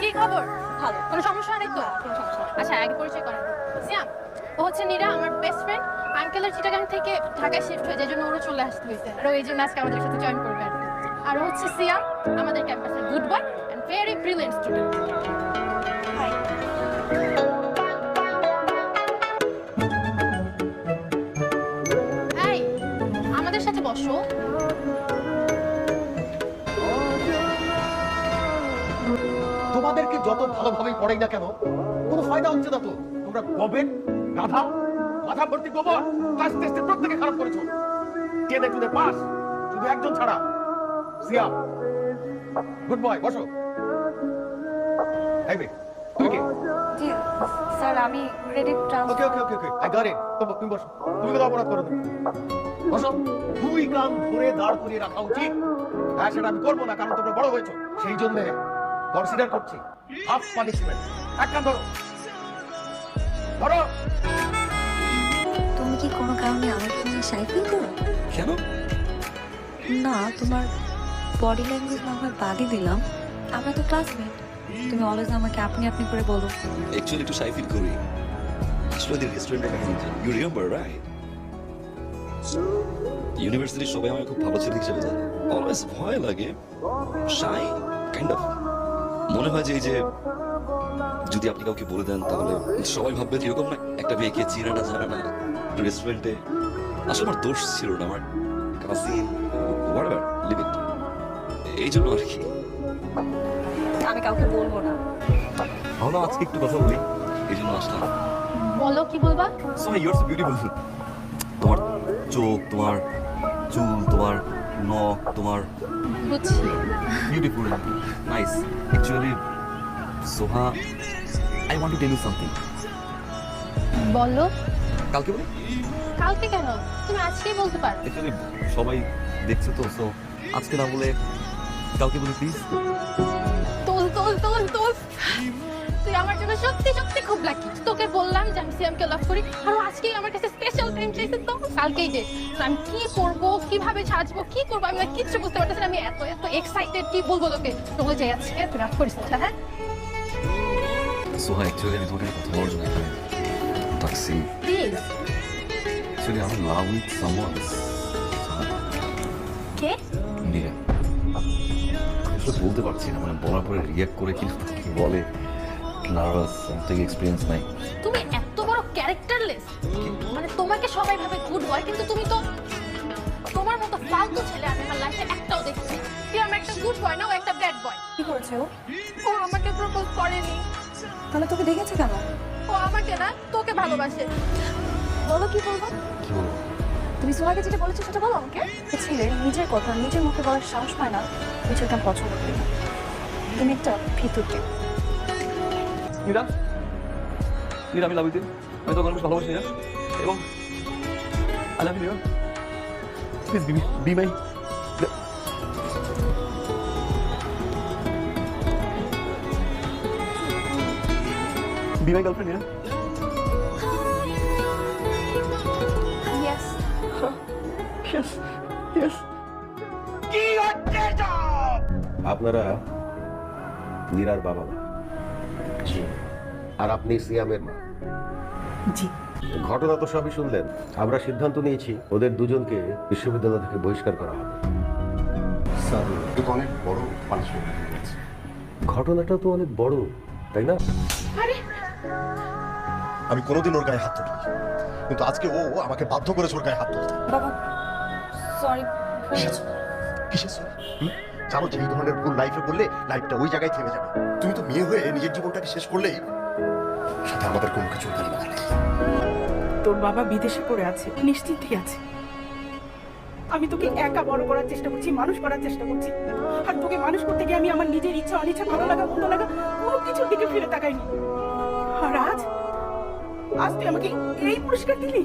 কি খবর? ভালো। কোনো সমস্যা নেই তো? কোনো সমস্যা নেই। আচ্ছা, আগে পরিচয় করেন। সিয়াম, ও হচ্ছে নীরা, আমার বেস্ট ফ্রেন্ড। আঙ্কেলের চিটাগাং থেকে ঢাকায় শিফট হয়ে যায়, জন্য ওরও চলে আসতে হয়েছে। আর ও এই জন্য আজকে আমাদের সাথে জয়েন করবে আর কি। আর ও হচ্ছে সিয়াম, আমাদের ক্যাম্পাসের good boy and very brilliant student. Hi. এই, আমাদের সাথে বসো। তোমাদেরকে যত ভালোভাবেই পড়াই না কেন কোনো ফায়দা হচ্ছে না তো। তোমরা গবেট, গাধা, মাথা ভর্তি গোবর, ক্লাস টেস্টে প্রত্যেকে খারাপ করেছো। টেনে টুনে পাস, শুধু একজন ছাড়া। সিয়াম, গুড বয়, বসো। এই বে, তুমি কে? জি স্যার, আমি credit okay transfer. Okay okay okay, I got it. তুমি বসো। তুমি কোনো অপরাধ করো না। বসো। 2 কান ধরে দাঁড় করিয়ে রাখা উচিত। হ্যাঁ, সেটা আমি করবো না, কারণ তোমরা বড় হয়েছো। সেই জন্য কনসিডার করছি হাফ পানিশমেন্ট। এক কান ধরো, ধরো। তুমি কি কোনো কারণে আমাকে নিয়ে শাই ফিল করো? কেন? না, তোমার বডি ল্যাঙ্গুয়েজ না হয় বাদই দিলাম, আমরা তো ক্লাসমেট। তুমি অলওয়েজ আমাকে আপনি আপনি করে বলো। অ্যাকচুয়ালি একটু শাই ফিল করি। আসলে ওদের রেস্টুরেন্টে কেমন ইউ রিমেম্বার রাইট? ইউনিভার্সিটির সবাই আমাকে খুব ভালো ছেলে হিসেবে জানে। অলওয়েজ ভয় লাগে, শাই কাইন্ড অফ। মনে হয় যে এই যে যদি আপনি কাউকে বলে দেন তাহলে সবাই ভাববে এরকম না, একটা মেয়েকে চিনে না জানে না রেস্টুরেন্টে। আসলে আমার দোষ ছিল না, আমার কাজিন হোয়াটএভার লিভ ইট, এই জন্য আর কি। আমি কাউকে বলবো না। ভাবলাম আজকে একটু কথা বলি, এই জন্য আসলাম। বলো, কি বলবা? So you are so beautiful. তোমার চোখ, তোমার চুল, তোমার নখ, তোমার বুঝছি। Beautiful, nice. Actually Soha, I want to tell you something. বলো। কালকে বলি? কালকে কেন? তুমি আজকেই বলতে পারো। অ্যাকচুয়ালি সবাই দেখছে তো, সো আজকে না বলে কালকে বলি প্লিজ। তোল তোল তোল তোল, তুই আমার জন্য সত্যি সত্যি খুব লাকি। তোকে বললাম যে আমি সিয়ামকে লাভ করি, আর ও আজকেই আমার কাছে স্পেশাল টাইম চাইছে। তো কালকেই ডেট। আমি কি করব, কিভাবে সাজবো, কি করবো, আমি না কিচ্ছু বুঝতে পারতেছি না। আমি এত এত এক্সাইটেড, কি বলবো তোকে। তোকে যাই আজকে তুই লাভ করিস না, হ্যাঁ? সোহা, অ্যাকচুয়ালি আমি তোমাকে কথা বলার জন্য এখানে ডাকছি। প্লিজ। অ্যাকচুয়ালি আমি লাভ উইথ সামওয়ান। কে? নীরা। আসলে বলতে পারছি না, মানে বলার পরে রিয়াক্ট করে কি বলে, নার্ভাস, থেকে এক্সপিরিয়েন্স নাই। তুমি এত বড় ক্যারেক্টারলেস। মানে তোমাকে সবাই ভাবে গুড বয়, কিন্তু তুমি তো তোমার মতো ফালতু ছেলে আমি আমার লাইফে একটাও দেখছি। তুই আমার একটা গুড বয় না, ও একটা ব্যাড বয়। কি করেছে ও? ও আমাকে প্রপোজ করেনি। তাহলে তোকে দেখেছে কেন? ও আমাকে না, তোকে ভালোবাসে। বলো, কি বলবো? কি বলবো? তুমি সোহাকে যেটা বলেছো সেটা বলো আমাকে। ছেলে নিজের কথা নিজের মুখে বলার সাহস পায় না, বিষয়টা আমি পছন্দ করি না। তুমি একটা ভিতরকে। নীরা, নীরা, আমি লাভ ইউ। আমি তো অনেক ভালোবাসি নীরা, এবং I love you Nira. Please be my girlfriend Nira. Yes. Yes yes. কি হচ্ছে সব? আপনারা নীরার বাবা মা? জি। আর আপনি সিয়ামের মা? জি। ঘটনা তো সবই শুনলেন। আমরা সিদ্ধান্ত নিয়েছি ওদের দুজনকে বিশ্ববিদ্যালয় থেকে বহিষ্কার করা হবে। স্যার, এটা তো অনেক বড় পানিশমেন্ট হয়ে গেছে। ঘটনাটা তো অনেক বড়, তাই না? আমি কোনোদিন ওর গায়ে হাত তুলিনি, কিন্তু আজকে ও আমাকে বাধ্য করেছে ওর গায়ে হাত তুলতে। বাবা সরি। কিসের সরি? জানো যে এই ধরনের ভুল লাইফে করলে লাইফটা ওই জায়গায় থেমে যাবে। তুমি তো মেয়ে হয়ে নিজের জীবনটাকে শেষ করলেই, সাথে আমাদের কোনো কিছু গালি বাধা নেই। তোর বাবা বিদেশে পড়ে আছে, নিশ্চিতই আছে। আমি তোকে একা বড় করার চেষ্টা করছি, মানুষ করার চেষ্টা করছি। আর তোকে মানুষ করতে গিয়ে আমি আমার নিজের ইচ্ছা অনিচ্ছা, ভালো লাগা মন্দ লাগা কোনো কিছুর দিকে ফিরে তাকাইনি। আর আজ আজ তুই আমাকে এই পুরস্কার দিলি?